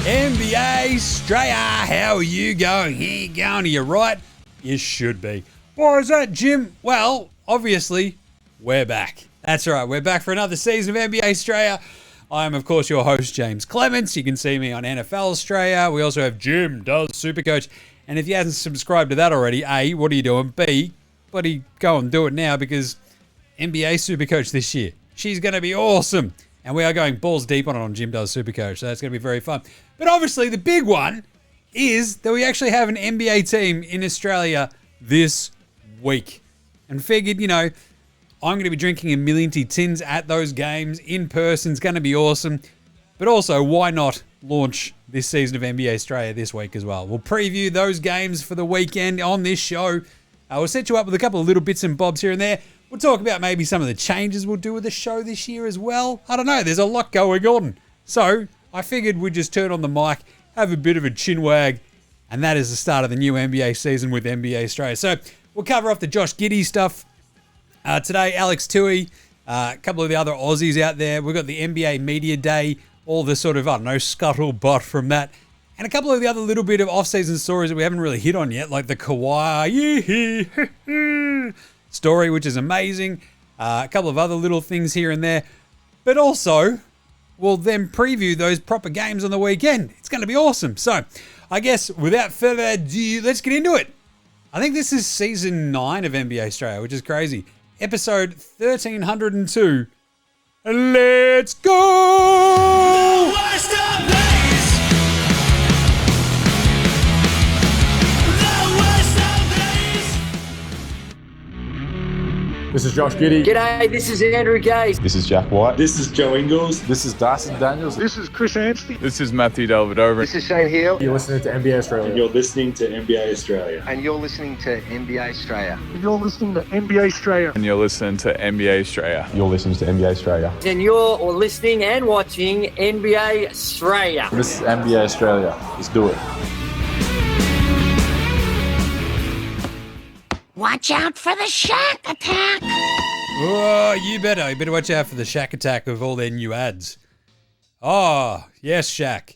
NBA Straya, how are you going? Here you going? Are you right? You should be. Why is that, Jim? Well, obviously, we're back. That's right, we're back for another season of NBA Straya. I am, of course, your host, James Clements. You can see me on NFL Straya. We also have Jim Does Supercoach. And if you haven't subscribed to that already, A, what are you doing? B, buddy, go and do it now because NBA Supercoach this year, she's going to be awesome. And we are going balls deep on it on Jim Does Supercoach, so that's going to be very fun. But obviously, the big one is that we actually have an NBA team in Australia this week. And figured, I'm going to be drinking a million tins at those games in person. It's going to be awesome. But also, why not launch this season of NBA Straya this week as well? We'll preview those games for the weekend on this show. We'll set you up with a couple of little bits and bobs here and there. We'll talk about maybe some of the changes we'll do with the show this year as well. I don't know. There's a lot going on. So I figured we'd just turn on the mic, have a bit of a chin wag, and that is the start of the new NBA season with NBA Straya. So we'll cover off the Josh Giddey stuff. Today, Alex Tui, a couple of the other Aussies out there. We've got the NBA Media Day, all the sort of, scuttlebutt from that. And a couple of the other little bit of off-season stories that we haven't really hit on yet, like the Kawhi story, which is amazing. A couple of other little things here and there. But also, we'll then preview those proper games on the weekend. It's going to be awesome. So, I guess, without further ado, let's get into it. I think this is season 9 of NBA Straya, which is crazy. Episode 1302. Let's go! The worst of days. The worst of days. This is Josh Giddey. G'day, this is Andrew Gaze. This is Jack White. This is Joe Ingles. This is Dyson Daniels. This is Chris Anstey. This is Matthew Delvedova. This is Shane Hill. You're listening to NBA Australia. And you're listening to NBA Australia. And you're listening to NBA Straya. And you're listening to NBA Australia. And you're listening to NBA Straya. You're listening to NBA Australia. And you're listening and watching NBA Straya. This is NBA Australia. Let's do it. Watch out for the Shack Attack! Oh, you better. You better watch out for the Shaq attack of all their new ads. Oh, yes, Shaq.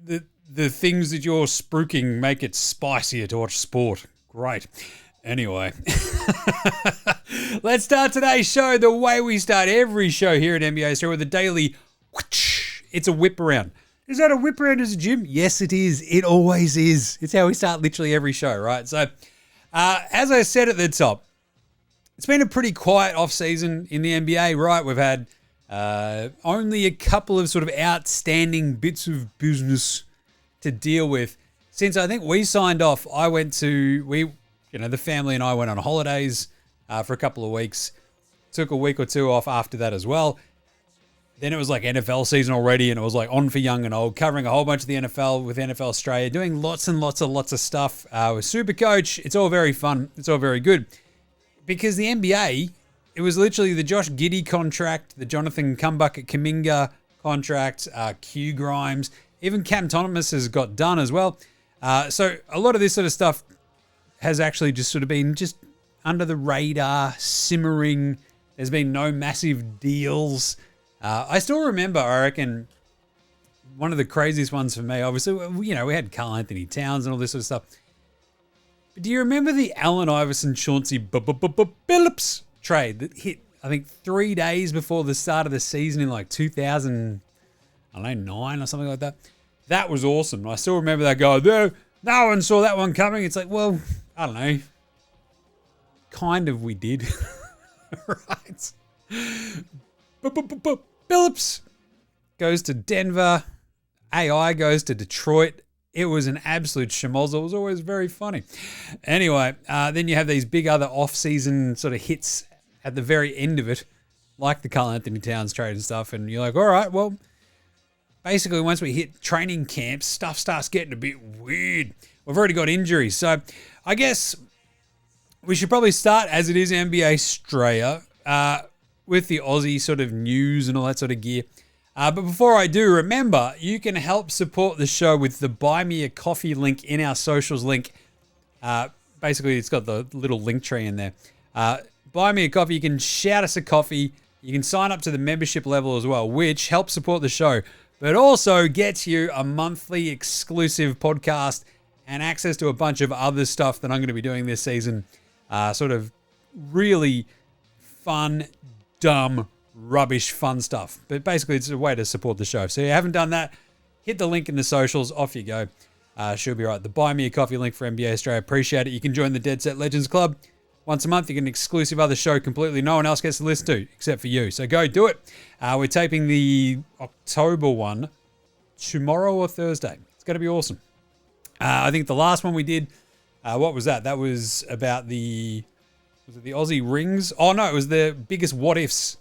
The things that you're spruiking make it spicier to watch sport. Great. Anyway. Let's start today's show the way we start every show here at NBA Straya with a daily whoosh. It's a whip around. Is that a whip around as a gym? Yes, it is. It always is. It's how we start literally every show, right? So, as I said at the top, it's been a pretty quiet off-season in the NBA, right? We've had only a couple of sort of outstanding bits of business to deal with. Since I think we signed off, the family and I went on holidays for a couple of weeks. Took a week or two off after that as well. Then it was like NFL season already, and it was like on for young and old, covering a whole bunch of the NFL with NFL Straya, doing lots and lots of stuff with Supercoach. It's all very fun. It's all very good. Because the NBA, it was literally the Josh Giddey contract, the Jonathan Kuminga contract, Q Grimes, even Cam Thomas has got done as well. So a lot of this sort of stuff has actually just sort of been just under the radar, simmering. There's been no massive deals. I still remember, I reckon, one of the craziest ones for me, obviously, we had Karl Anthony Towns and all this sort of stuff. But do you remember the Allen Iverson Chauncey Billups trade that hit, I think, 3 days before the start of the season in like 2009 or something like that? That was awesome. I still remember that guy. No one saw that one coming. It's like, well, I don't know. Kind of we did. Right. Billups goes to Denver. AI goes to Detroit. It was an absolute schmozzle. It was always very funny. Anyway, then you have these big other off-season sort of hits at the very end of it, like the Karl Anthony Towns trade and stuff. And you're like, all right, well, basically once we hit training camp, stuff starts getting a bit weird. We've already got injuries. So I guess we should probably start, as it is NBA Straya, with the Aussie sort of news and all that sort of gear. But before I do, remember, you can help support the show with the Buy Me a Coffee link in our socials link. Basically, it's got the little link tree in there. Buy Me a Coffee. You can shout us a coffee. You can sign up to the membership level as well, which helps support the show. but also gets you a monthly exclusive podcast and access to a bunch of other stuff that I'm going to be doing this season. Sort of really fun, dumb, rubbish, fun stuff. But basically, it's a way to support the show. So if you haven't done that, hit the link in the socials. Off you go. She'll be right. The Buy Me a Coffee link for NBA Australia. Appreciate it. You can join the Dead Set Legends Club. Once a month, you get an exclusive other show completely no one else gets to listen to except for you. So go do it. We're taping the October one tomorrow or Thursday. It's going to be awesome. I think the last one we did, what was that? That was about was it the Aussie rings? Oh, no, it was the biggest what-ifs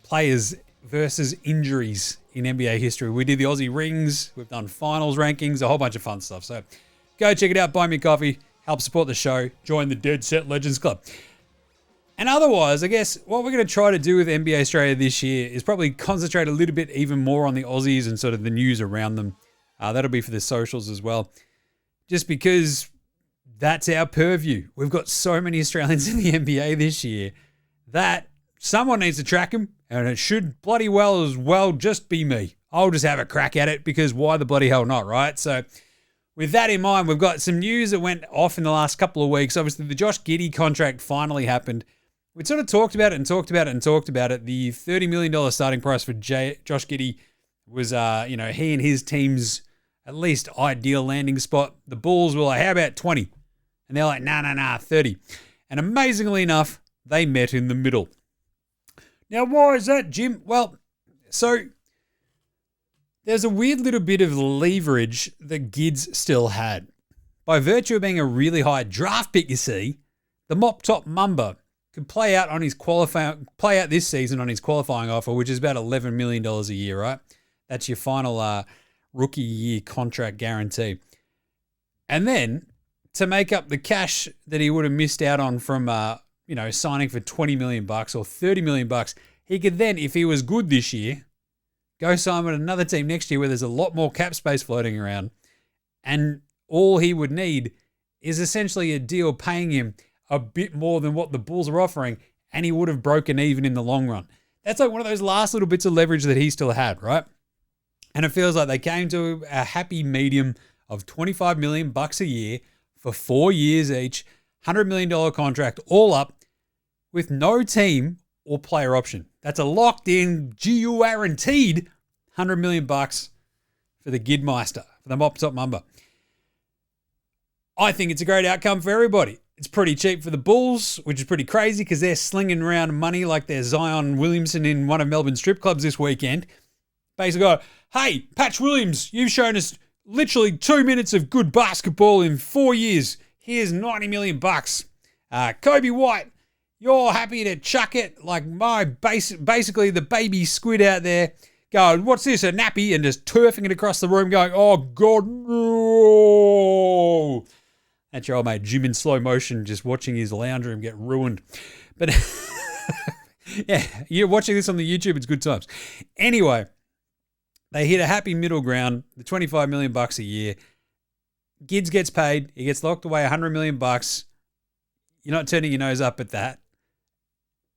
players versus injuries in NBA history. We did the Aussie rings. We've done finals rankings, a whole bunch of fun stuff. So go check it out. Buy me a coffee. Help support the show. Join the Dead Set Legends Club. And otherwise, I guess what we're going to try to do with NBA Straya this year is probably concentrate a little bit even more on the Aussies and sort of the news around them. That'll be for the socials as well. Just because that's our purview. We've got so many Australians in the NBA this year that someone needs to track them, and it should bloody well as well just be me. I'll just have a crack at it because why the bloody hell not, right? So with that in mind, we've got some news that went off in the last couple of weeks. Obviously, the Josh Giddey contract finally happened. We'd sort of talked about it. The $30 million starting price for Josh Giddey was, he and his team's at least ideal landing spot. The Bulls were like, how about 20? And they're like, nah, 30. And amazingly enough, they met in the middle. Now, why is that, Jim? Well, so there's a weird little bit of leverage that Gids still had. By virtue of being a really high draft pick, you see, the Mop Top Mamba could play out this season on his qualifying offer, which is about $11 million a year, right? That's your final rookie year contract guarantee. And then to make up the cash that he would have missed out on from signing for $20 million or $30 million, he could then, if he was good this year, go sign with another team next year where there's a lot more cap space floating around. And all he would need is essentially a deal paying him a bit more than what the Bulls are offering, and he would have broken even in the long run. That's like one of those last little bits of leverage that he still had, right? And it feels like they came to a happy medium of $25 million a year for 4 years each, $100 million contract, all up, with no team or player option. That's a locked-in, guaranteed $100 million for the Gidmeister, for the Mop Top Mamba. I think it's a great outcome for everybody. It's pretty cheap for the Bulls, which is pretty crazy because they're slinging around money like they're Zion Williamson in one of Melbourne's strip clubs this weekend. Basically go, hey, Patch Williams, you've shown us literally 2 minutes of good basketball in 4 years. Here's $90 million. Kobe White, you're happy to chuck it like basically the baby squid out there going, what's this, a nappy? And just turfing it across the room going, oh, God, no. That's your old mate Jim in slow motion just watching his lounge room get ruined. But yeah, you're watching this on the YouTube, it's good times. Anyway, they hit a happy middle ground, the $25 million a year. Gids gets paid. He gets locked away $100 million. You're not turning your nose up at that.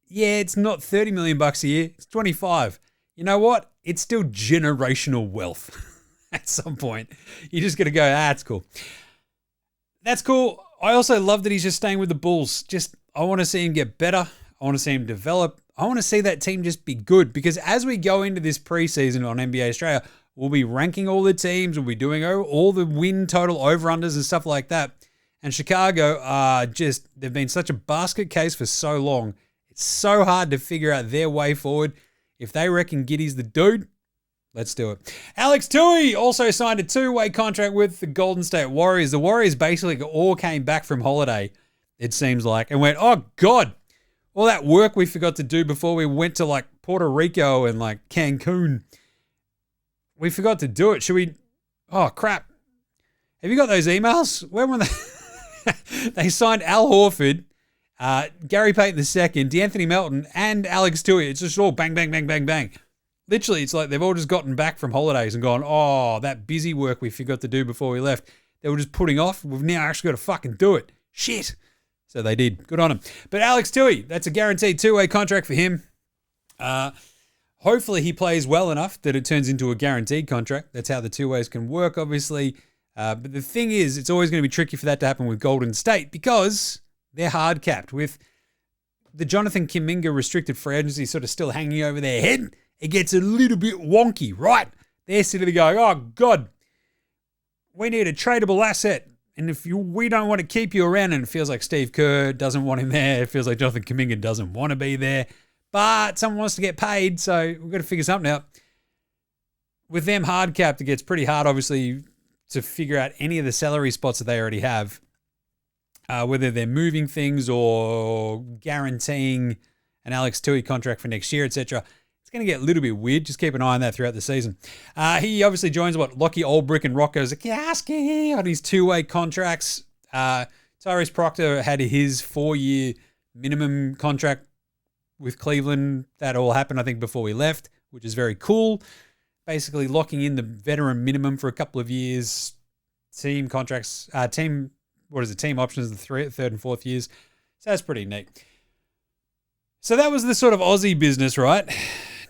Yeah, it's not $30 million a year. It's 25. You know what? It's still generational wealth at some point. You just got to go, it's cool. That's cool. I also love that he's just staying with the Bulls. I want to see him get better. I want to see him develop. I want to see that team just be good because as we go into this preseason on NBA Straya, we'll be ranking all the teams. We'll be doing all the win total over-unders and stuff like that. And Chicago they've been such a basket case for so long. It's so hard to figure out their way forward. If they reckon Giddey's the dude, let's do it. Alex Tui also signed a 2-way contract with the Golden State Warriors. The Warriors basically all came back from holiday, it seems like, and went, oh, God, all that work we forgot to do before we went to, like, Puerto Rico and, like, Cancun. We forgot to do it. Should we? Oh, crap. Have you got those emails? When were they? They signed Al Horford, Gary Payton II, D'Anthony Melton, and Alex Tui. It's just all bang, bang, bang, bang, bang. Literally, it's like they've all just gotten back from holidays and gone, oh, that busy work we forgot to do before we left. They were just putting off. We've now actually got to fucking do it. Shit. So they did. Good on them. But Alex Tui, that's a guaranteed 2-way contract for him. Hopefully he plays well enough that it turns into a guaranteed contract. That's how the two ways can work, obviously. But the thing is, it's always going to be tricky for that to happen with Golden State because they're hard capped. With the Jonathan Kuminga restricted free agency sort of still hanging over their head, it gets a little bit wonky, right? They're sitting there going, oh, God, we need a tradable asset. And if we don't want to keep you around, and it feels like Steve Kerr doesn't want him there, it feels like Jonathan Kuminga doesn't want to be there, but someone wants to get paid, so we've got to figure something out. With them hard capped, it gets pretty hard, obviously, to figure out any of the salary spots that they already have, whether they're moving things or guaranteeing an Alex Tui contract for next year, etc. It's going to get a little bit weird. Just keep an eye on that throughout the season. He obviously joins Lockie Olbrick and Rocco Zakaski on his two-way contracts. Tyrese Proctor had his 4-year minimum contract with Cleveland. That all happened, I think, before we left, which is very cool. Basically locking in the veteran minimum for a couple of years. Team contracts, team options, the third and fourth years. So that's pretty neat. So that was the sort of Aussie business, right?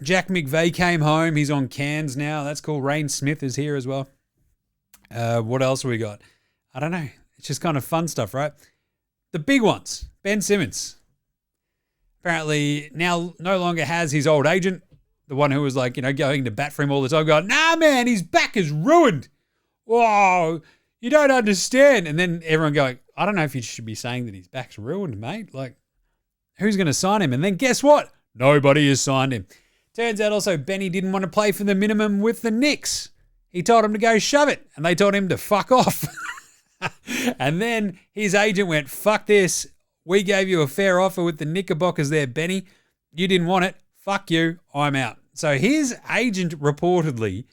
Jack McVeigh came home. He's on Cairns now. That's cool. Rain Smith is here as well. What else we got? I don't know. It's just kind of fun stuff, right? The big ones. Ben Simmons. Apparently now no longer has his old agent, the one who was like, going to bat for him all the time, going, nah, man, his back is ruined. Whoa, you don't understand. And then everyone going, I don't know if you should be saying that his back's ruined, mate. Like, who's going to sign him? And then guess what? Nobody has signed him. Turns out also Benny didn't want to play for the minimum with the Knicks. He told him to go shove it, and they told him to fuck off. And then his agent went, fuck this. We gave you a fair offer with the Knickerbockers there, Benny. You didn't want it. Fuck you. I'm out. So his agent reportedly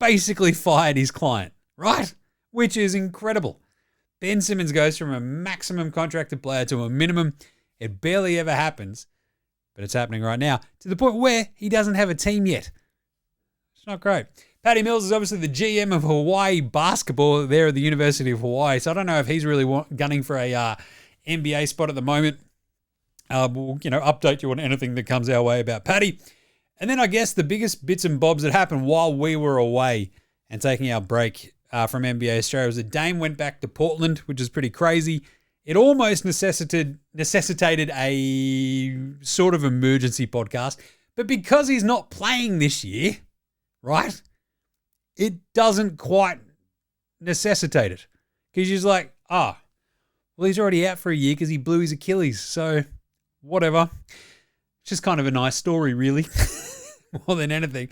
basically fired his client, right? Which is incredible. Ben Simmons goes from a maximum contracted player to a minimum. It barely ever happens, but it's happening right now to the point where he doesn't have a team yet. It's not great. Patty Mills is obviously the GM of Hawaii basketball there at the University of Hawaii, so I don't know if he's really gunning for a NBA spot at the moment. We'll update you on anything that comes our way about Patty. And then I guess the biggest bits and bobs that happened while we were away and taking our break from NBA Straya was that Dame went back to Portland, which is pretty crazy. It almost necessitated a sort of emergency podcast. But because he's not playing this year, right, it doesn't quite necessitate it. Because he's like, well, he's already out for a year because he blew his Achilles. So whatever. It's just kind of a nice story, really, more than anything.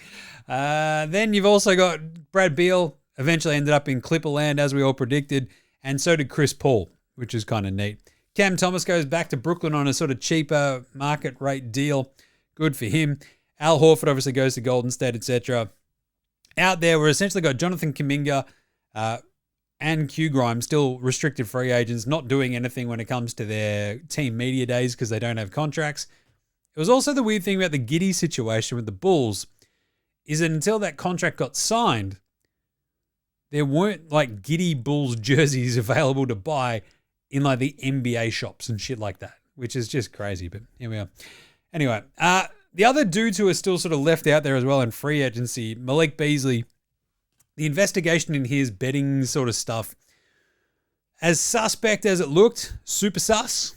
Then you've also got Brad Beal, eventually ended up in Clipperland, as we all predicted, and so did Chris Paul, which is kind of neat. Cam Thomas goes back to Brooklyn on a sort of cheaper market rate deal. Good for him. Al Horford obviously goes to Golden State, etc. Out there, we're essentially got Jonathan Kuminga and Q Grimes, still restricted free agents, not doing anything when it comes to their team media days because they don't have contracts. It was also the weird thing about the Giddey situation with the Bulls is that until that contract got signed, there weren't like Giddey Bulls jerseys available to buy in like the NBA shops and shit like that, which is just crazy, but here we are. Anyway, the other dudes who are still sort of left out there as well in free agency, Malik Beasley, the investigation in his betting sort of stuff, as suspect as it looked, super sus.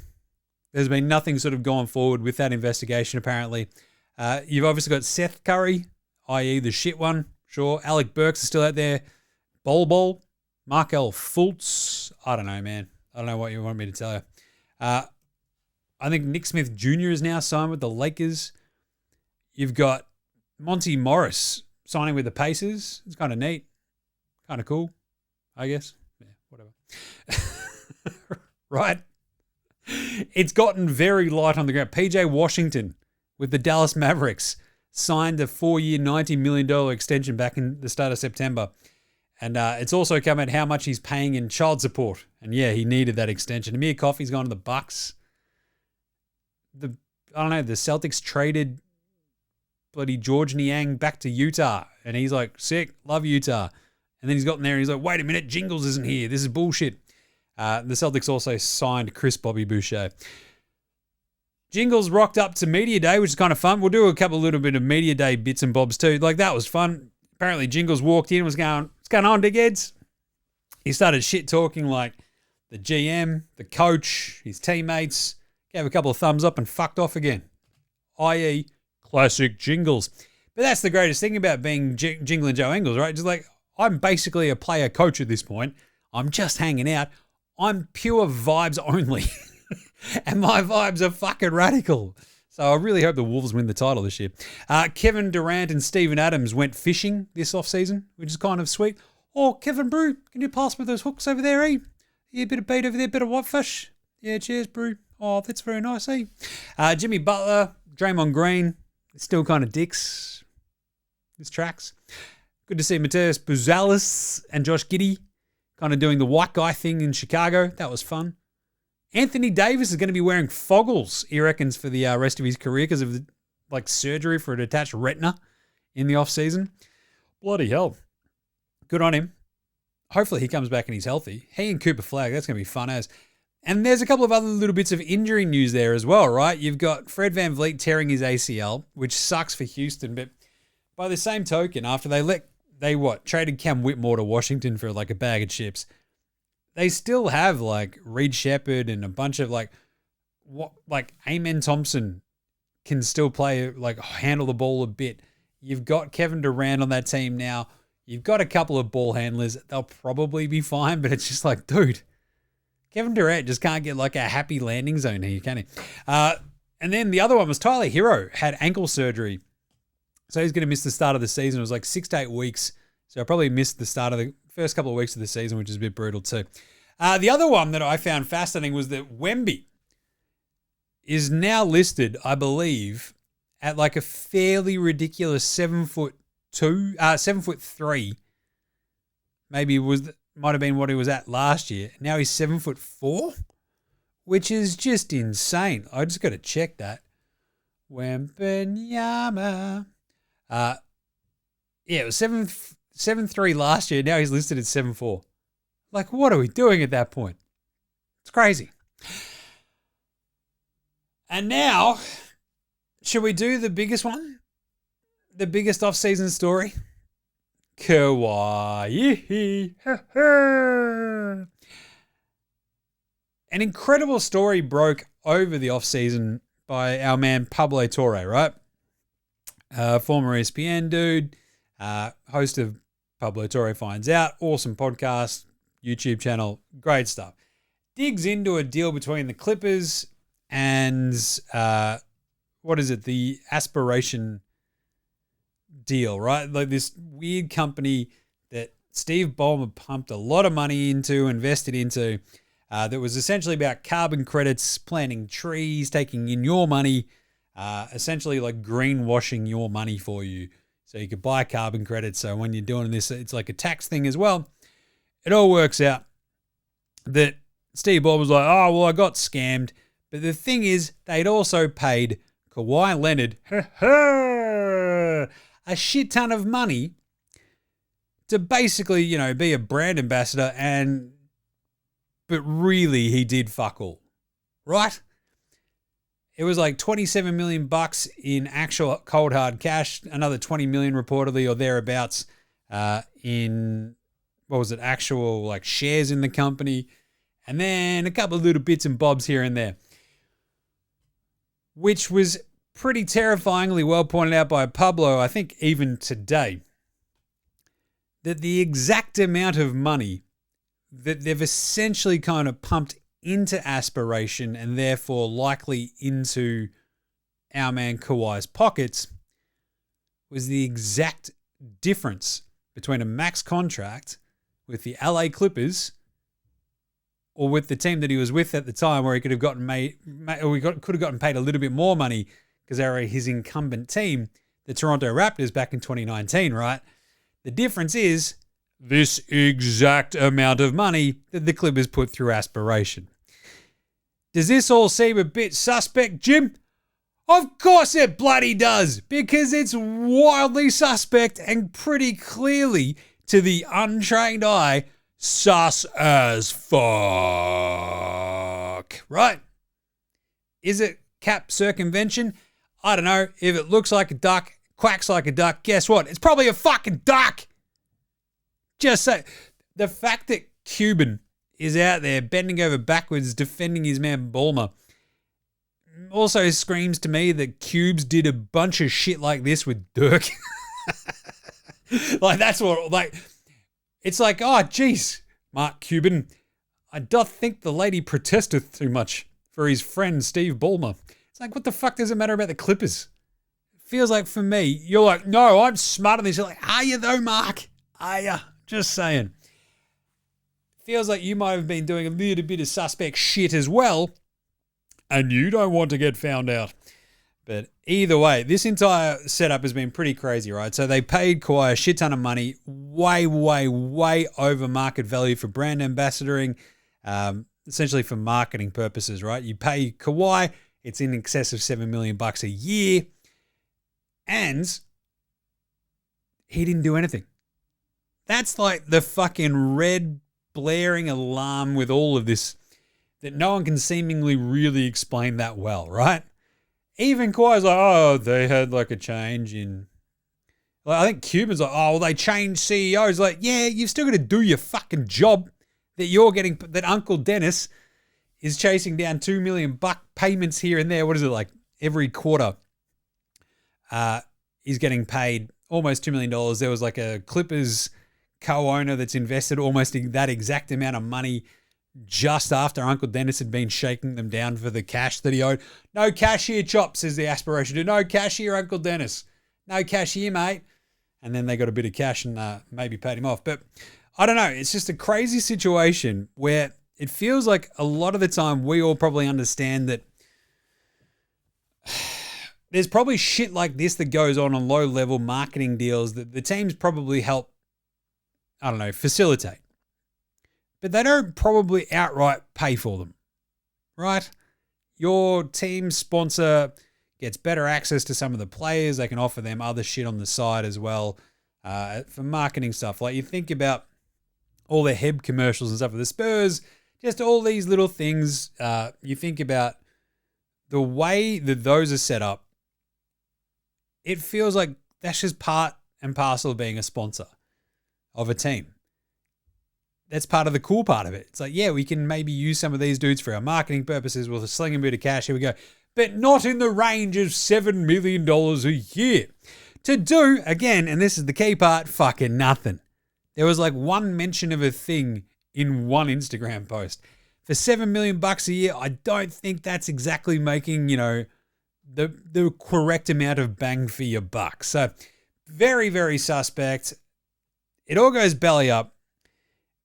There's been nothing sort of gone forward with that investigation, apparently. You've obviously got Seth Curry, i.e. the shit one, sure. Alec Burks is still out there. Bol, Markel Fultz. I don't know, man. I don't know what you want me to tell you. I think Nick Smith Jr. is now signed with the Lakers. You've got Monty Morris signing with the Pacers. It's kind of neat. Kind of cool, I guess. Yeah, whatever. Right? It's gotten very light on the ground. PJ Washington with the Dallas Mavericks signed a 4-year, $90 million extension back in the start of September. And it's also come out how much he's paying in child support. And yeah, he needed that extension. Amir Coffey's gone to the Bucks. The Celtics traded bloody George Niang back to Utah. And he's like, sick, love Utah. And then he's gotten there and he's like, wait a minute, Jingles isn't here. This is bullshit. The Celtics also signed Chris Bobby Boucher. Jingles rocked up to Media Day, which is kind of fun. We'll do a couple little bit of Media Day bits and bobs too. Like, that was fun. Apparently, Jingles walked in and was going, what's going on, dickheads? He started shit talking like the GM, the coach, his teammates, gave a couple of thumbs up and fucked off again, i.e. classic Jingles. But that's the greatest thing about being Jingling Joe Ingles, right? Just like, I'm basically a player coach at this point. I'm just hanging out. I'm pure vibes only. And my vibes are fucking radical. So I really hope the Wolves win the title this year. Kevin Durant and Steven Adams went fishing this offseason, which is kind of sweet. Oh, Kevin Brew, can you pass me those hooks over there, eh? Yeah, a bit of bait over there, bit of whitefish. Yeah, cheers, Brew. Oh, that's very nice, eh? Jimmy Butler, Draymond Green, still kind of dicks. This tracks. Good to see Mateus Buzalis and Josh Giddey kind of doing the white guy thing in Chicago. That was fun. Anthony Davis is going to be wearing foggles, he reckons, for the rest of his career because of surgery for a detached retina in the off-season. Bloody hell. Good on him. Hopefully he comes back and he's healthy. He and Cooper Flagg, that's going to be fun as. And there's a couple of other little bits of injury news there as well, right? You've got Fred VanVleet tearing his ACL, which sucks for Houston, but by the same token, after they traded Cam Whitmore to Washington for like a bag of chips, they still have like Reed Shepherd and a bunch of Amen Thompson can still play, handle the ball a bit. You've got Kevin Durant on that team now. You've got a couple of ball handlers. They'll probably be fine, but it's just like, dude, Kevin Durant just can't get like a happy landing zone here, can he? And then the other one was Tyler Hero had ankle surgery. So he's going to miss the start of the season. It was like 6 to 8 weeks. So I probably missed the start of the first couple of weeks of the season, which is a bit brutal too. The other one that I found fascinating was that Wemby is now listed, I believe, at like a fairly ridiculous 7'3". Maybe might have been what he was at last year. Now he's 7'4", which is just insane. I just got to check that. Wembanyama. Yeah, it was 7'3" last year. Now he's listed at 7'4". Like, what are we doing at that point? It's crazy. And now, should we do the biggest one? The biggest off-season story? Kawhi. An incredible story broke over the off-season by our man Pablo Torre, right? Former ESPN dude, host of Pablo Torre Finds Out, awesome podcast, YouTube channel, great stuff. Digs into a deal between the Clippers and, the Aspiration deal, right? Like this weird company that Steve Ballmer pumped a lot of money into, invested into, that was essentially about carbon credits, planting trees, taking in your money, essentially like greenwashing your money for you. So you could buy carbon credits. So when you're doing this, it's like a tax thing as well. It all works out that Steve Ballmer was like, oh, well, I got scammed. But the thing is, they'd also paid Kawhi Leonard a shit ton of money to basically, be a brand ambassador, but really he did fuck all, right? It was like $27 million in actual cold hard cash, another $20 million reportedly or thereabouts in, actual like shares in the company, and then a couple of little bits and bobs here and there, which was pretty terrifyingly well pointed out by Pablo, I think even today, that the exact amount of money that they've essentially kind of pumped into Aspiration and therefore likely into our man Kawhi's pockets was the exact difference between a max contract with the LA Clippers or with the team that he was with at the time, where he could have gotten could have gotten paid a little bit more money because they were his incumbent team, the Toronto Raptors back in 2019, right? The difference is this exact amount of money that the Clippers put through Aspiration. Does this all seem a bit suspect, Jim? Of course it bloody does, because it's wildly suspect and pretty clearly, to the untrained eye, sus as fuck, right? Is it cap circumvention. I don't know. If it looks like a duck, quacks like a duck, guess what? It's probably a fucking duck. Just say, the fact that Cuban is out there bending over backwards defending his man Ballmer also screams to me that Cubes did a bunch of shit like this with Dirk. Like, that's what, like, it's like, oh, geez, Mark Cuban, I doth think the lady protesteth too much for his friend Steve Ballmer. It's like, what the fuck does it matter about the Clippers? It feels like for me, you're like, no, I'm smarter than this. You're like, are you though, Mark? Are you? Just saying. Feels like you might have been doing a little bit of suspect shit as well, and you don't want to get found out. But either way, this entire setup has been pretty crazy, right? So they paid Kawhi a shit ton of money, way, way, way over market value for brand ambassadoring, essentially for marketing purposes, right? You pay Kawhi, it's in excess of $7 million a year, and he didn't do anything. That's like the fucking red blaring alarm with all of this that no one can seemingly really explain that well, right? Even Kawhi's like, oh, they had like a change in... Like, I think Cuban's like, oh, well, they changed CEOs. Like, yeah, you've still got to do your fucking job that you're getting, that Uncle Dennis is chasing down $2 million payments here and there. What is it, like every quarter he's getting paid almost $2 million. There was like a Clippers co-owner that's invested almost that exact amount of money just after Uncle Dennis had been shaking them down for the cash that he owed. No cash here, Chop, says the aspiration. No cash here, Uncle Dennis. No cash here, mate. And then they got a bit of cash and maybe paid him off. But I don't know. It's just a crazy situation where it feels like a lot of the time we all probably understand that there's probably shit like this that goes on low-level marketing deals that the teams probably help, I don't know, facilitate. But they don't probably outright pay for them, right? Your team sponsor gets better access to some of the players. They can offer them other shit on the side as well for marketing stuff. Like you think about all the HEB commercials and stuff for the Spurs, just all these little things. You think about the way that those are set up, it feels like that's just part and parcel of being a sponsor of a team. That's part of the cool part of it. It's like, yeah, we can maybe use some of these dudes for our marketing purposes. We'll sling a bit of cash. Here we go. But not in the range of $7 million a year. To do, again, and this is the key part, fucking nothing. There was like one mention of a thing in one Instagram post. For $7 million a year, I don't think that's exactly making, you know, the correct amount of bang for your buck. So very, very suspect. It all goes belly up.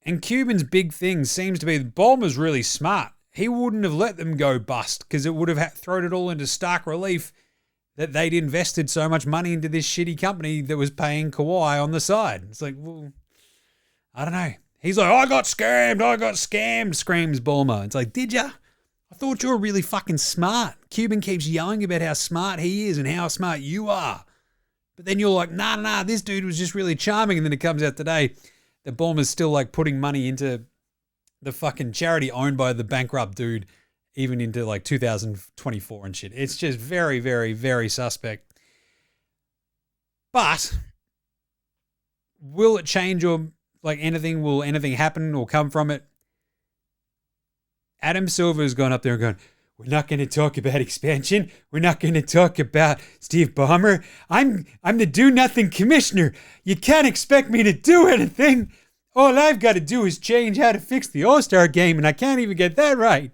And Cuban's big thing seems to be the Ballmer's really smart. He wouldn't have let them go bust because it would have thrown it all into stark relief that they'd invested so much money into this shitty company that was paying Kawhi on the side. It's like, well, I don't know. He's like, I got scammed, screams Ballmer. It's like, did ya? I thought you were really fucking smart. Cuban keeps yelling about how smart he is and how smart you are. But then you're like, nah, this dude was just really charming. And then it comes out today that Ballmer's still like putting money into the fucking charity owned by the bankrupt dude, even into like 2024 and shit. It's just very, very, very suspect. But will it change or like anything? Will anything happen or come from it? Adam Silver's gone up there and gone, we're not going to talk about expansion. We're not going to talk about Steve Ballmer. I'm the do-nothing commissioner. You can't expect me to do anything. All I've got to do is change how to fix the All-Star game, and I can't even get that right.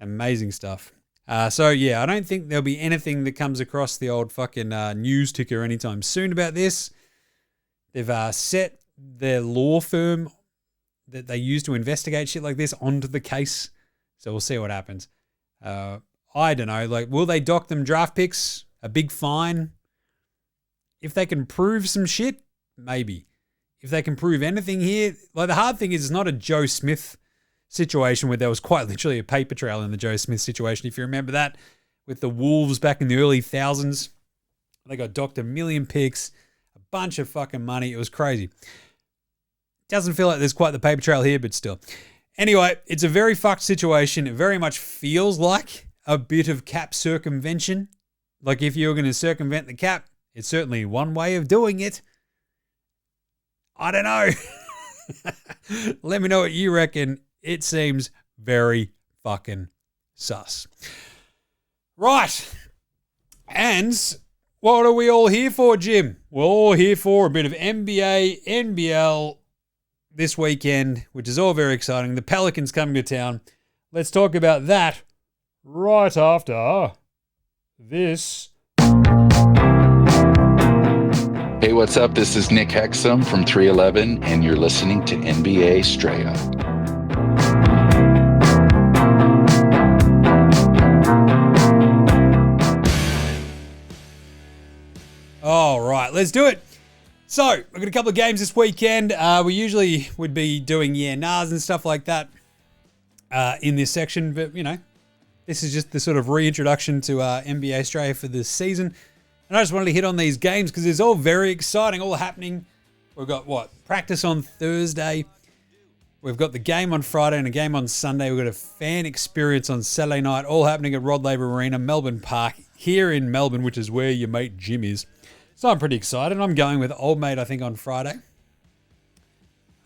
Amazing stuff. So, yeah, I don't think there'll be anything that comes across the old fucking news ticker anytime soon about this. They've set their law firm that they use to investigate shit like this onto the case. So we'll see what happens. I don't know. Like, will they dock them draft picks? A big fine? If they can prove some shit, maybe. If they can prove anything here, like the hard thing is it's not a Joe Smith situation where there was quite literally a paper trail in the Joe Smith situation. If you remember that with the Wolves back in the early thousands, they got docked 1 million picks, a bunch of fucking money. It was crazy. Doesn't feel like there's quite the paper trail here, but still. Anyway, it's a very fucked situation. It very much feels like a bit of cap circumvention. Like if you were going to circumvent the cap, it's certainly one way of doing it. I don't know. Let me know what you reckon. It seems very fucking sus. Right. And what are we all here for, Jim? We're all here for a bit of NBA, NBL this weekend, which is all very exciting. The Pelicans coming to town. Let's talk about that right after this. Hey, what's up? This is Nick Hexum from 311, and you're listening to NBA Straya. All right, let's do it. So, we've got a couple of games this weekend. We usually would be doing nahs and stuff like that in this section, but, this is just the sort of reintroduction to NBA Straya for this season. And I just wanted to hit on these games because it's all very exciting, all happening. We've got, practice on Thursday. We've got the game on Friday and a game on Sunday. We've got a fan experience on Saturday night, all happening at Rod Laver Arena, Melbourne Park, here in Melbourne, which is where your mate Jim is. So I'm pretty excited. I'm going with old mate, I think, on Friday.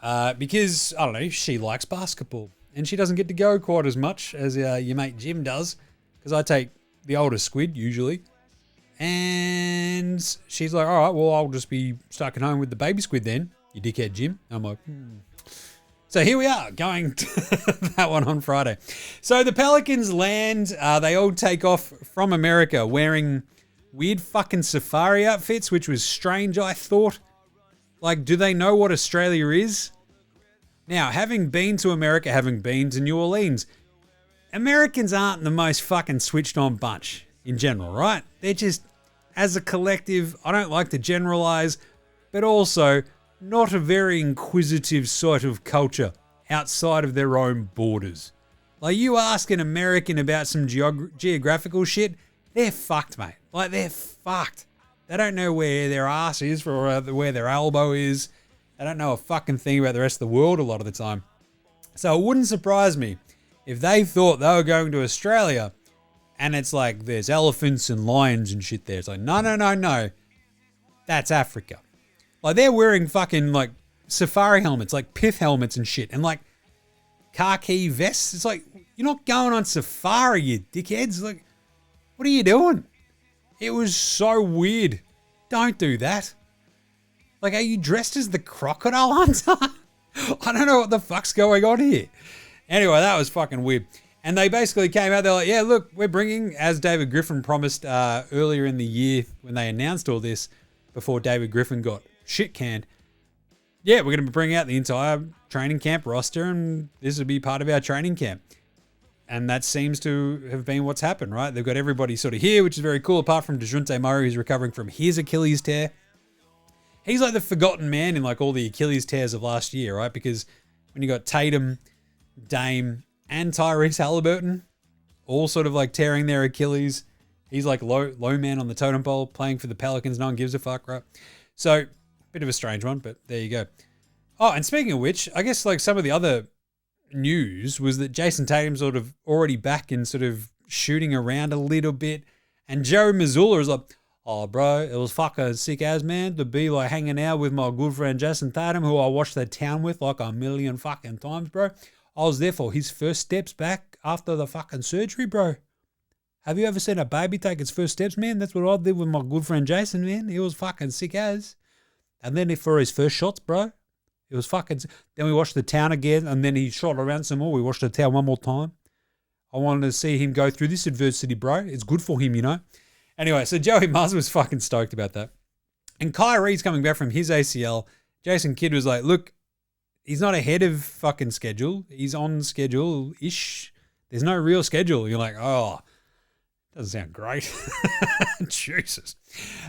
Because, I don't know, she likes basketball. And she doesn't get to go quite as much as your mate Jim does. Because I take the older squid, usually. And she's like, all right, well, I'll just be stuck at home with the baby squid then, you dickhead Jim. I'm like, So here we are, going to that one on Friday. So the Pelicans land. They all take off from America wearing weird fucking safari outfits, which was strange, I thought. Like, do they know what Australia is? Now, having been to America, having been to New Orleans, Americans aren't the most fucking switched on bunch in general, right? They're just, as a collective, I don't like to generalize, but also not a very inquisitive sort of culture outside of their own borders. Like, you ask an American about some geographical shit, they're fucked, mate. Like, they're fucked. They don't know where their ass is or where their elbow is. They don't know a fucking thing about the rest of the world a lot of the time. So it wouldn't surprise me if they thought they were going to Australia and it's like there's elephants and lions and shit there. It's like, no. That's Africa. Like, they're wearing fucking, like, safari helmets, like pith helmets and shit, and, like, khaki vests. It's like, you're not going on safari, you dickheads. Like, what are you doing? It was so weird. Don't do that. Like, are you dressed as the crocodile hunter? I don't know what the fuck's going on here. Anyway, that was fucking weird. And they basically came out, they're like, yeah, look, we're bringing, as David Griffin promised earlier in the year when they announced all this, before David Griffin got shit canned. Yeah, we're going to bring out the entire training camp roster, and this will be part of our training camp. And that seems to have been what's happened, right? They've got everybody sort of here, which is very cool, apart from DeJounte Murray, who's recovering from his Achilles tear. He's like the forgotten man in like all the Achilles tears of last year, right? Because when you got Tatum, Dame, and Tyrese Halliburton all sort of like tearing their Achilles, he's like low man on the totem pole, playing for the Pelicans. No one gives a fuck, right? So, bit of a strange one, but there you go. Oh, and speaking of which, I guess like some of the other news was that Jason Tatum's sort of already back and sort of shooting around a little bit. And Joe Mazzulla is like, oh, bro, it was fucking sick as, man, to be like hanging out with my good friend Jason Tatum, who I watched The Town with like a million fucking times, bro. I was there for his first steps back after the fucking surgery, bro. Have you ever seen a baby take its first steps, man? That's what I did with my good friend Jason, man. He was fucking sick as. And then for his first shots, bro, it was fucking... Then we watched The Town again, and then he shot around some more. We watched The Town one more time. I wanted to see him go through this adversity, bro. It's good for him, you know? Anyway, so Joey Muzz was fucking stoked about that. And Kyrie's coming back from his ACL. Jason Kidd was like, look, he's not ahead of fucking schedule. He's on schedule-ish. There's no real schedule. You're like, oh, doesn't sound great. Jesus.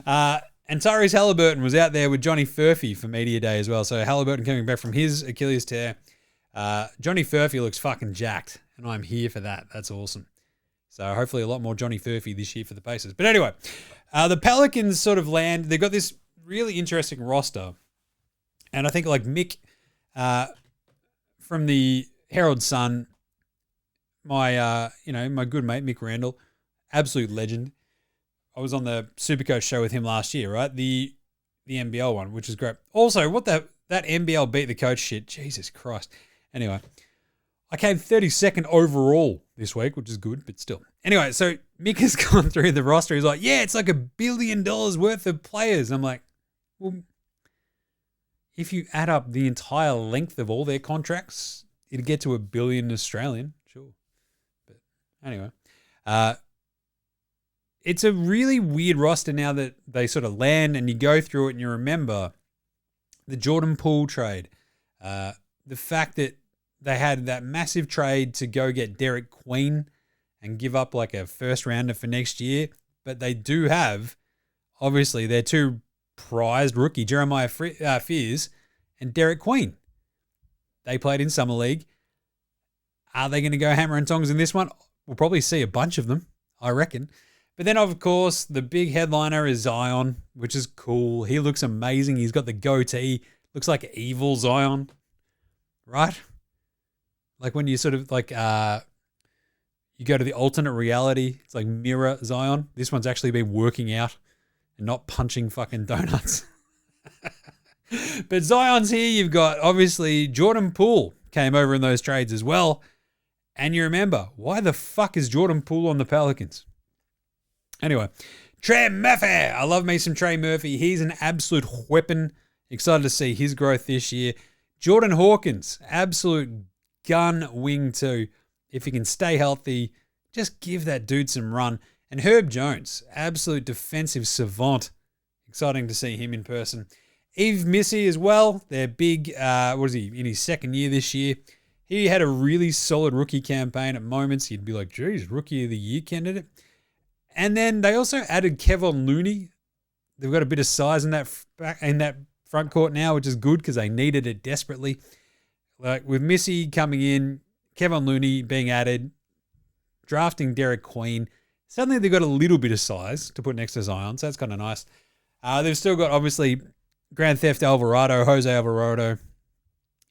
And Tyrese Halliburton was out there with Johnny Furphy for Media Day as well. So Halliburton coming back from his Achilles tear. Johnny Furphy looks fucking jacked, and I'm here for that. That's awesome. So hopefully a lot more Johnny Furphy this year for the Pacers. But anyway, the Pelicans sort of land. They've got this really interesting roster. And I think like Mick from the Herald Sun my my good mate Mick Randall, absolute legend. I was on the Supercoach show with him last year, right? The NBL one, which is great. Also, what that NBL beat the coach shit. Jesus Christ. Anyway, I came 32nd overall this week, which is good, but still. Anyway, so Mick has gone through the roster. He's like, yeah, it's like $1 billion worth of players. I'm like, well, if you add up the entire length of all their contracts, it'd get to $1 billion Australian. Sure. But anyway, it's a really weird roster now that they sort of land and you go through it and you remember the Jordan Poole trade, the fact that they had that massive trade to go get Derek Queen and give up like a first rounder for next year. But they do have, obviously, their two prized rookie, Jeremiah Fears and Derek Queen. They played in Summer League. Are they going to go hammer and tongs in this one? We'll probably see a bunch of them, I reckon. But then, of course, the big headliner is Zion, which is cool. He looks amazing. He's got the goatee. Looks like evil Zion, right? Like when you sort of like, you go to the alternate reality. It's like mirror Zion. This one's actually been working out and not punching fucking donuts. But Zion's here. You've got, obviously, Jordan Poole came over in those trades as well. And you remember, why the fuck is Jordan Poole on the Pelicans? Anyway, Trey Murphy. I love me some Trey Murphy. He's an absolute weapon. Excited to see his growth this year. Jordan Hawkins, absolute gun wing too. If he can stay healthy, just give that dude some run. And Herb Jones, absolute defensive savant. Exciting to see him in person. Yves Missy as well. They're big, in his second year this year. He had a really solid rookie campaign at moments. You'd be like, geez, rookie of the year candidate. And then they also added Kevon Looney. They've got a bit of size in that front court now, which is good because they needed it desperately. Like with Missy coming in, Kevon Looney being added, drafting Derek Queen. Suddenly they've got a little bit of size to put next to Zion, so that's kind of nice. They've still got, obviously, Grand Theft Alvarado, Jose Alvarado.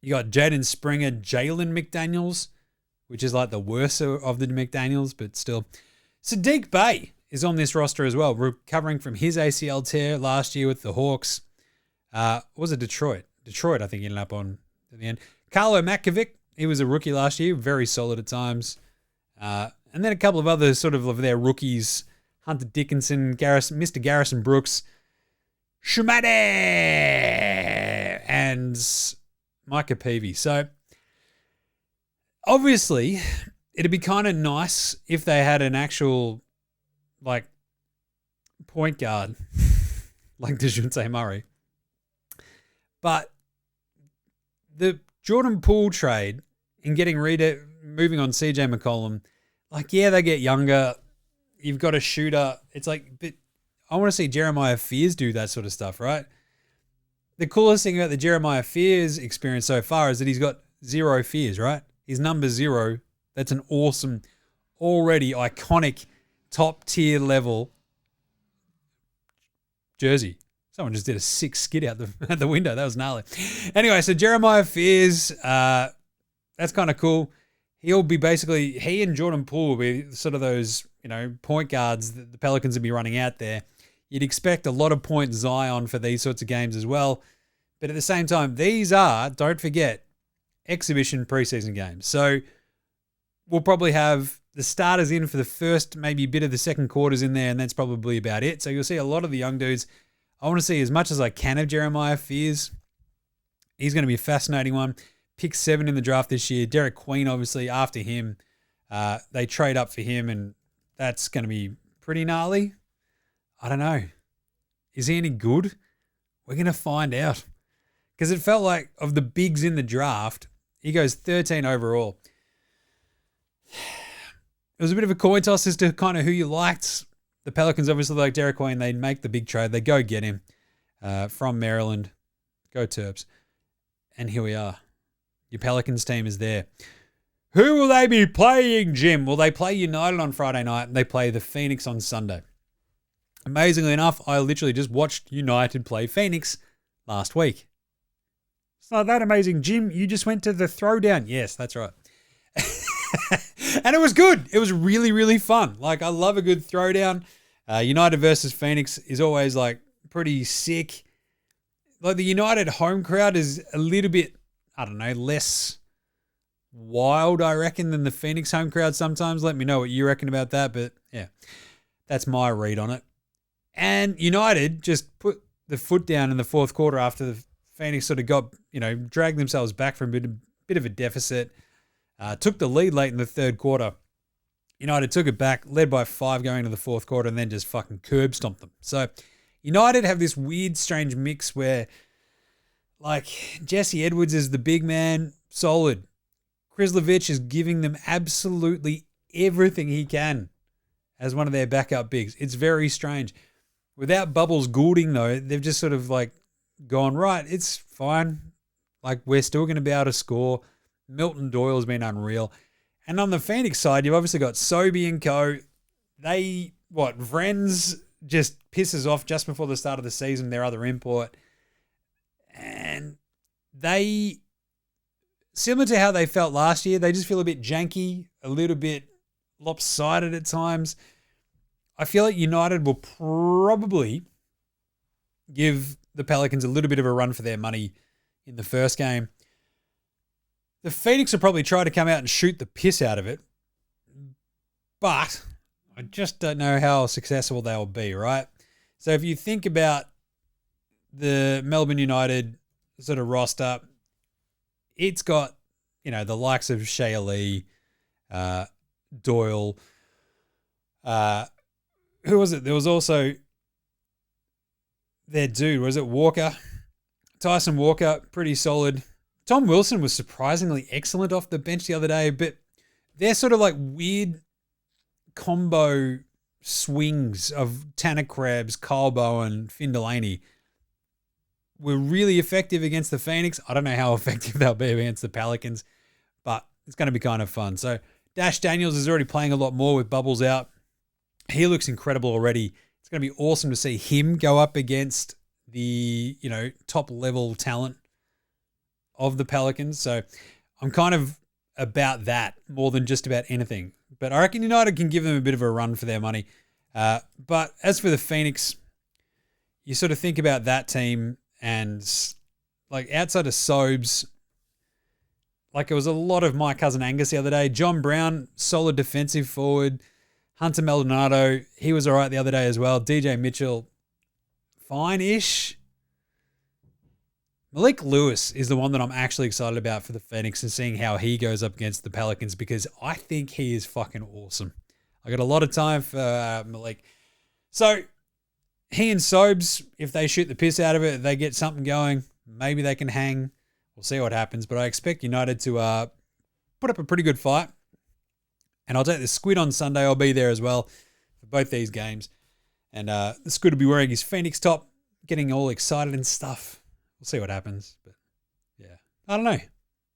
You got Jaden Springer, Jalen McDaniels, which is like the worst of the McDaniels, but still. Sadiq Bey is on this roster as well, recovering from his ACL tear last year with the Hawks. Was it Detroit? Detroit, I think, ended up on at the end. Carlo Matkovic, he was a rookie last year, very solid at times. And then a couple of other sort of their rookies, Hunter Dickinson, Mr. Garrison Brooks, Shumate, and Micah Peavy. So, obviously, it'd be kind of nice if they had an actual, like, point guard, like DeJounte Murray. But the Jordan Poole trade and moving on CJ McCollum, like, yeah, they get younger. You've got a shooter. It's like, but I want to see Jeremiah Fears do that sort of stuff, right? The coolest thing about the Jeremiah Fears experience so far is that he's got 0 fears, right? He's number 0. That's an awesome, already iconic, top tier level jersey. Someone just did a sick skid out the window. That was gnarly. Anyway, so Jeremiah Fears, that's kind of cool. He and Jordan Poole will be sort of those, point guards that the Pelicans will be running out there. You'd expect a lot of point Zion for these sorts of games as well. But at the same time, these are, don't forget, exhibition preseason games. So we'll probably have the starters in for the first, maybe bit of the second quarters in there, and that's probably about it. So you'll see a lot of the young dudes. I want to see as much as I can of Jeremiah Fears. He's going to be a fascinating one. Pick 7 in the draft this year. Derek Queen, obviously, after him. They trade up for him, and that's going to be pretty gnarly. I don't know. Is he any good? We're going to find out. Because it felt like, of the bigs in the draft, he goes 13 overall. It was a bit of a coin toss as to kind of who you liked. The Pelicans obviously like Derek Queen. They make the big trade. They go get him from Maryland. Go Terps. And here we are. Your Pelicans team is there. Who will they be playing, Jim? Well, they play United on Friday night and they play the Phoenix on Sunday. Amazingly enough, I literally just watched United play Phoenix last week. It's not that amazing, Jim. You just went to the throwdown. Yes, that's right. And it was good. It was really, really fun. Like, I love a good throwdown. United versus Phoenix is always, like, pretty sick. Like, the United home crowd is a little bit, I don't know, less wild, I reckon, than the Phoenix home crowd sometimes. Let me know what you reckon about that. But, yeah, that's my read on it. And United just put the foot down in the fourth quarter after the Phoenix sort of got, dragged themselves back from a bit of a deficit. Took the lead late in the third quarter. United took it back, led by 5 going into the fourth quarter, and then just fucking curb stomped them. So United have this weird, strange mix where, like, Jesse Edwards is the big man, solid. Krislovic is giving them absolutely everything he can as one of their backup bigs. It's very strange. Without Bubbles Goulding, though, they've just sort of, like, gone, right, it's fine. Like, we're still going to be able to score. Milton Doyle's been unreal. And on the Phoenix side, you've obviously got Sobey and co. Vrenz just pisses off just before the start of the season, their other import. And they, similar to how they felt last year, they just feel a bit janky, a little bit lopsided at times. I feel like United will probably give the Pelicans a little bit of a run for their money in the first game. The Phoenix will probably try to come out and shoot the piss out of it, but I just don't know how successful they'll be, right? So if you think about the Melbourne United sort of roster, it's got, the likes of Shea Lee, Doyle, who was it? There was also their dude, was it Walker? Tyson Walker, pretty solid. Tom Wilson was surprisingly excellent off the bench the other day, but they're sort of like weird combo swings of Tanner Krebs, Kyle Bowen, Finn Delaney were really effective against the Phoenix. I don't know how effective they'll be against the Pelicans, but it's going to be kind of fun. So Dash Daniels is already playing a lot more with Bubbles out. He looks incredible already. It's going to be awesome to see him go up against the, top level talent of the Pelicans. So I'm kind of about that more than just about anything. But I reckon United can give them a bit of a run for their money. But as for the Phoenix, you sort of think about that team and, like, outside of Sobes, like, it was a lot of my cousin Angus the other day. John Brown, solid defensive forward. Hunter Maldonado, he was all right the other day as well. DJ Mitchell, fine-ish. Malik Lewis is the one that I'm actually excited about for the Phoenix and seeing how he goes up against the Pelicans because I think he is fucking awesome. I got a lot of time for Malik. So he and Sobes, if they shoot the piss out of it, they get something going, maybe they can hang. We'll see what happens. But I expect United to put up a pretty good fight. And I'll take the Squid on Sunday. I'll be there as well for both these games. And the Squid will be wearing his Phoenix top, getting all excited and stuff. We'll see what happens. But yeah, I don't know. Do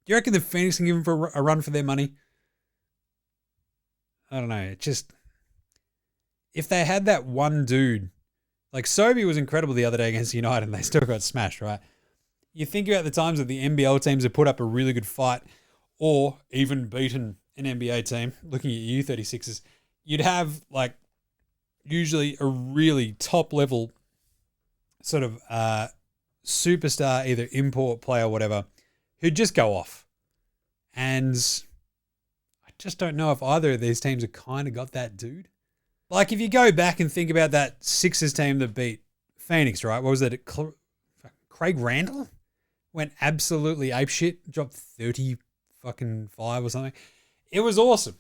you reckon the Phoenix can give them a run for their money? I don't know. It just, if they had that one dude, like Sobey was incredible the other day against United and they still got smashed, right? You think about the times that the NBL teams have put up a really good fight or even beaten an NBA team, looking at U36s, you'd have like usually a really top level sort of superstar, either import player or whatever, who'd just go off. And I just don't know if either of these teams have kind of got that dude. Like if you go back and think about that Sixers team that beat Phoenix, right? What was it? Craig Randall went absolutely apeshit, dropped 30 fucking 5 or something. It was awesome.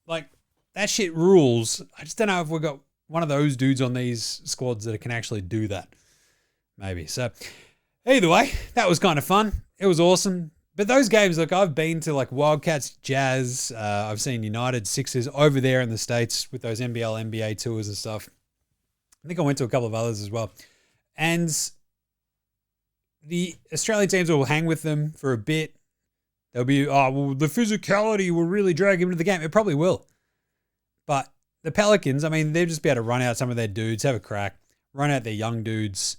Like, that shit rules. I just don't know if we've got one of those dudes on these squads that can actually do that. Maybe. So, either way, that was kind of fun. It was awesome. But those games, look, I've been to like Wildcats, Jazz. I've seen United, Sixers over there in the States with those NBL, NBA tours and stuff. I think I went to a couple of others as well. And the Australian teams will hang with them for a bit. They'll be, the physicality will really drag him into the game. It probably will. But the Pelicans, I mean, they'll just be able to run out some of their dudes, have a crack, run out their young dudes,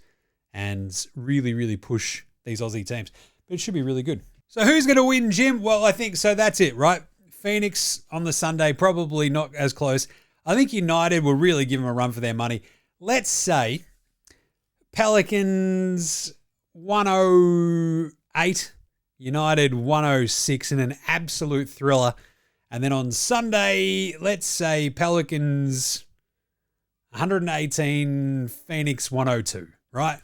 and really, really push these Aussie teams. But it should be really good. So who's going to win, Jim? Well, I think so. That's it, right? Phoenix on the Sunday, probably not as close. I think United will really give them a run for their money. Let's say Pelicans 108, United 106 in an absolute thriller. And then on Sunday, let's say Pelicans 118, Phoenix 102, right?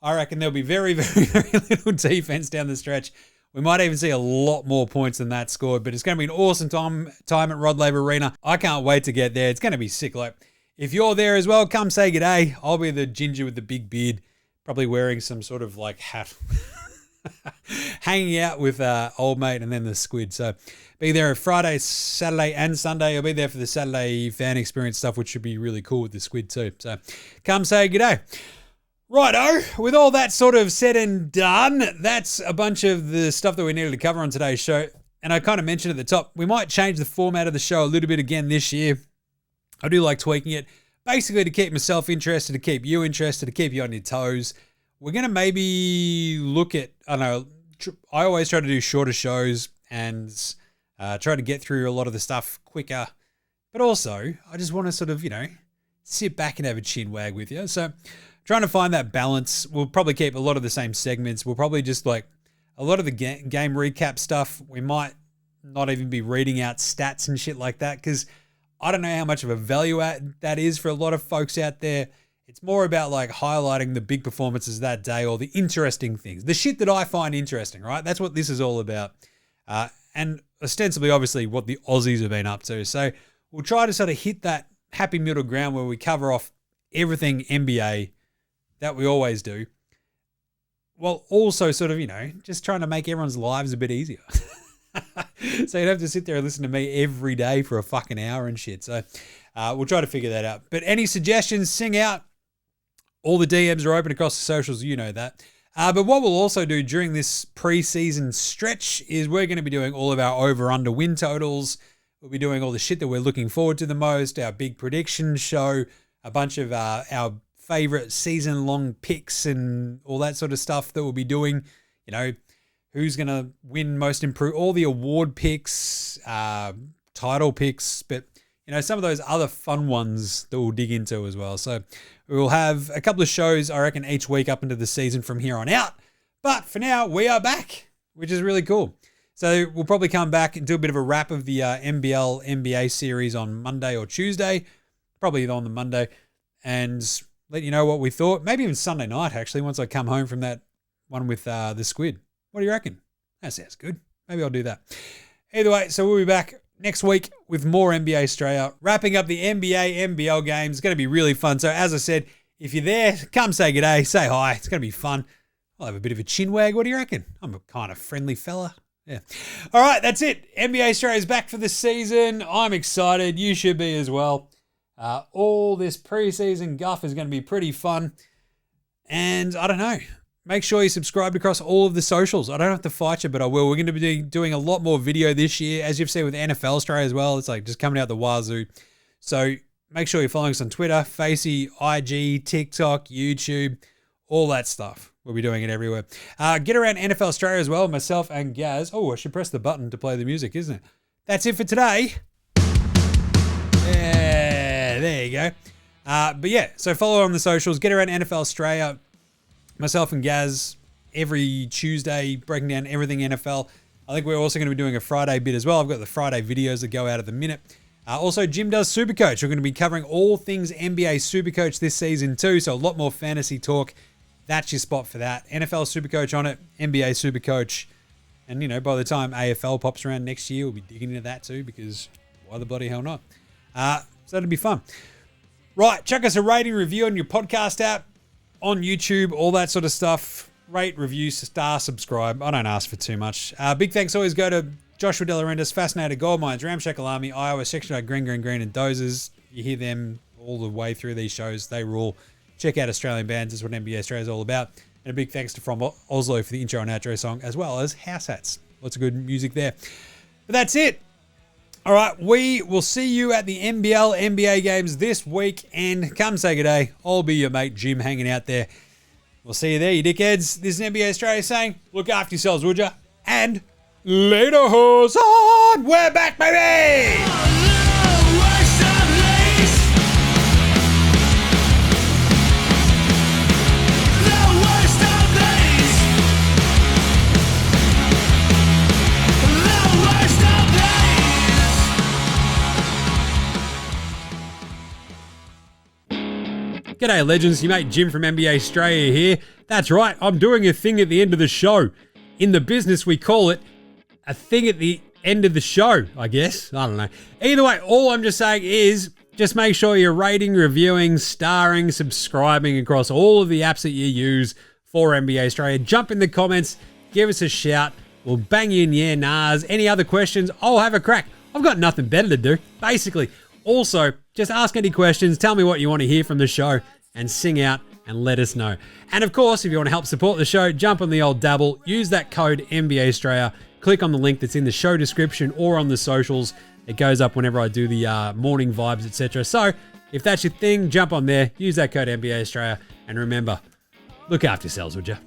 I reckon there'll be very, very, very little defense down the stretch. We might even see a lot more points than that scored, but it's going to be an awesome time at Rod Laver Arena. I can't wait to get there. It's going to be sick. Like, if you're there as well, come say g'day. I'll be the ginger with the big beard, probably wearing some sort of like hat. Hanging out with old mate and then the squid. So be there Friday, Saturday and Sunday. I'll be there for the Saturday fan experience stuff, which should be really cool with the squid too. So come say g'day. Righto, with all that sort of said and done, that's a bunch of the stuff that we needed to cover on today's show. And I kind of mentioned at the top, we might change the format of the show a little bit again this year. I do like tweaking it, basically to keep myself interested, to keep you interested, to keep you on your toes. We're going to maybe look at, I don't know, I always try to do shorter shows and try to get through a lot of the stuff quicker. But also, I just want to sort of, sit back and have a chin wag with you. So trying to find that balance. We'll probably keep a lot of the same segments. We'll probably just like a lot of the game recap stuff. We might not even be reading out stats and shit like that because I don't know how much of a value that is for a lot of folks out there. It's more about like highlighting the big performances that day or the interesting things, the shit that I find interesting, right? That's what this is all about. And ostensibly, obviously, what the Aussies have been up to. So we'll try to sort of hit that happy middle ground where we cover off everything NBA that we always do, while also sort of, just trying to make everyone's lives a bit easier. So you'd have to sit there and listen to me every day for a fucking hour and shit. So we'll try to figure that out. But any suggestions, sing out. All the DMs are open across the socials, you know that. But what we'll also do during this preseason stretch is we're going to be doing all of our over-under win totals. We'll be doing all the shit that we're looking forward to the most, our big prediction show, a bunch of our favorite season-long picks and all that sort of stuff that we'll be doing. Who's going to win most improved, all the award picks, title picks, but some of those other fun ones that we'll dig into as well. So we'll have a couple of shows, I reckon, each week up into the season from here on out. But for now, we are back, which is really cool. So we'll probably come back and do a bit of a wrap of the NBL NBA series on Monday or Tuesday, probably on the Monday, and let you know what we thought. Maybe even Sunday night, actually, once I come home from that one with the squid. What do you reckon? That sounds good. Maybe I'll do that. Either way, so we'll be back next week with more NBA Straya, wrapping up the NBA, NBL games. It's going to be really fun. So as I said, if you're there, come say g'day, say hi. It's going to be fun. I'll have a bit of a chin wag. What do you reckon? I'm a kind of friendly fella. Yeah. All right, that's it. NBA Straya is back for the season. I'm excited. You should be as well. All this preseason guff is going to be pretty fun. And I don't know. Make sure you subscribe across all of the socials. I don't have to fight you, but I will. We're going to be doing a lot more video this year, as you've seen with NFL Straya as well. It's like just coming out the wazoo. So make sure you're following us on Twitter, Facey, IG, TikTok, YouTube, all that stuff. We'll be doing it everywhere. Get around NFL Straya as well, myself and Gaz. Oh, I should press the button to play the music, isn't it? That's it for today. Yeah, there you go. But yeah, so follow on the socials. Get around NFL Straya. Myself and Gaz every Tuesday breaking down everything NFL. I think we're also going to be doing a Friday bit as well. I've got the Friday videos that go out at the minute. Also, Jim does Supercoach. We're going to be covering all things NBA Supercoach this season too, so a lot more fantasy talk. That's your spot for that. NFL Supercoach on it, NBA Supercoach. And, by the time AFL pops around next year, we'll be digging into that too because why the bloody hell not? So that'll be fun. Right, chuck us a rating review on your podcast app. On YouTube, all that sort of stuff. Rate, review, star, subscribe. I don't ask for too much. Big thanks always go to Joshua Delarentis, Fascinator Gold Mines, Ramshackle Army, Iowa, Section 8, Green, and Dozers. You hear them all the way through these shows. They rule. Check out Australian bands. That's what NBA Straya is all about. And a big thanks to From Oslo for the intro and outro song, as well as House Hats. Lots of good music there. But that's it. All right, we will see you at the NBA games this week. And come say good day. I'll be your mate Jim hanging out there. We'll see you there, you dickheads. This is NBA Straya saying, look after yourselves, would ya? And Later, hoes on. We're back, baby. G'day legends, your mate Jim from NBA Straya here. That's right, I'm doing a thing at the end of the show. In the business we call it a thing at the end of the show, I guess. I don't know. Either way, all I'm just saying is just make sure you're rating, reviewing, starring, subscribing across all of the apps that you use for NBA Straya. Jump in the comments, give us a shout. We'll bang you in yeah, nahs. Any other questions? I'll have a crack. I've got nothing better to do, basically. Also, just ask any questions, tell me what you want to hear from the show, and sing out and let us know. And of course, if you want to help support the show, jump on the old dabble, use that code NBA Straya, click on the link that's in the show description or on the socials. It goes up whenever I do the morning vibes, etc. So if that's your thing, jump on there, use that code NBA Straya, and remember, look after yourselves, would you?